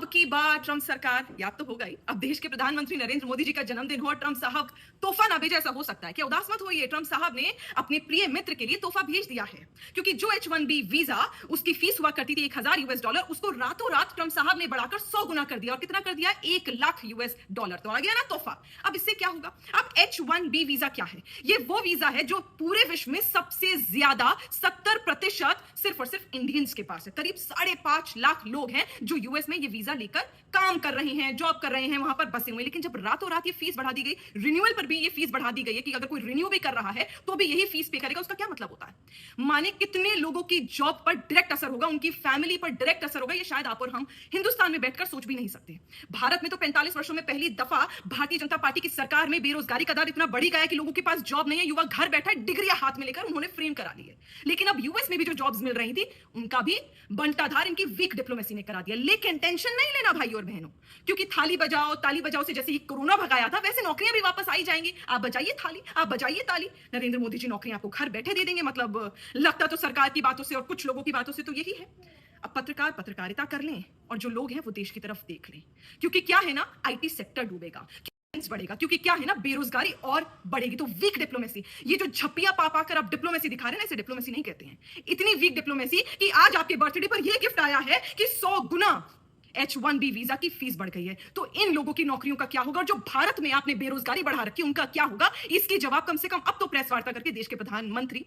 की बार ट्रंप सरकार, याद तो होगा ही, अब देश के प्रधानमंत्री नरेंद्र मोदी जी का जन्मदिन हो और ट्रंप साहब तोहफा ना भेजे, ऐसा हो सकता है क्या? उदास मत होइए, ट्रंप साहब ने अपने प्रिय मित्र के लिए तोहफा भेज दिया है। क्योंकि जो H1B वीजा उसकी फीस हुआ करती थी $1000 उसको रातों रात ट्रंप साहब ने बढ़ाकर 100 गुना कर दिया। और कितना कर दिया? $1,00,000। तो आ गया ना तोहफा। अब इससे क्या होगा? अब H1B वीजा क्या है? ये वो वीजा है जो पूरे विश्व में सबसे ज्यादा 70% सिर्फ और सिर्फ इंडियंस के पास है। करीब 5.5 लाख लोग हैं जो यूएस में ये वीजा लेकर काम कर रहे हैं, जॉब कर रहे हैं, वहां पर बसे हुए। लेकिन जब रातों रात ये फीस बढ़ा दी गई, रिन्यूअल पर भी ये फीस बढ़ा दी गई है कि अगर कोई रिन्यू भी कर रहा है तो भी यही फीस पे करेगा। उसका क्या मतलब होता है? माने कितने लोगों की जॉब पर डायरेक्ट असर होगा, उनकी फैमिली पर डायरेक्ट असर होगा। ये शायद आप और हम हिंदुस्तान में बैठकर सोच भी नहीं सकते। भारत में तो 45 वर्षों में पहली दफा भारतीय जनता पार्टी की सरकार में बेरोजगारी का दर इतना बढ़ गया है कि लोगों के पास जॉब नहीं है, युवा घर बैठा डिग्रियां हाथ में लेकर उन्होंने फ्रेम करा ली है। लेकिन अब यूएस में भी जो जॉब्स मिल रही थी उनका भी बंटाधार इनकी वीक डिप्लोमेसी ने करा दिया। लेकिन टेंशन नहीं लेना भाई और बहनों, क्योंकि थाली बजाओ ताली बजाओ से जैसे ही कोरोना भगाया था वैसे नौकरियां भी वापस आई जाएंगी। आप बजाइए थाली, आप बजाइए ताली, नरेंद्र मोदी जी नौकरियां आपको घर बैठे दे देंगे। मतलब लगता तो सरकार की बातों से और कुछ लोगों की बातों से तो यही है। अब पत्रकार पत्रकारिता कर लें और जो लोग हैं वो देश की तरफ देख लें, क्योंकि क्या है ना, आईटी सेक्टर डूबेगा, बढ़ेगा, क्योंकि क्या है ना, बेरोजगारी और बढ़ेगी। तो वीक डिप्लोमेसी, ये जो झप्पिया पा पाकर आप डिप्लोमेसी दिखा रहे हैं ना, इसे डिप्लोमेसी नहीं कहते हैं। इतनी वीक डिप्लोमेसी कि आज आपके बर्थडे पर यह गिफ्ट आया है कि 100 गुना H1B वीजा की फीस बढ़ गई है। तो इन लोगों की नौकरियों का क्या होगा? और जो भारत में आपने बेरोजगारी बढ़ा रखी उनका क्या होगा? इसकी जवाब कम से कम अब तो प्रेस वार्ता करके देश के प्रधानमंत्री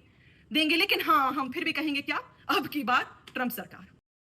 देंगे। लेकिन हाँ, हम फिर भी कहेंगे क्या? अब की बार ट्रंप सरकार।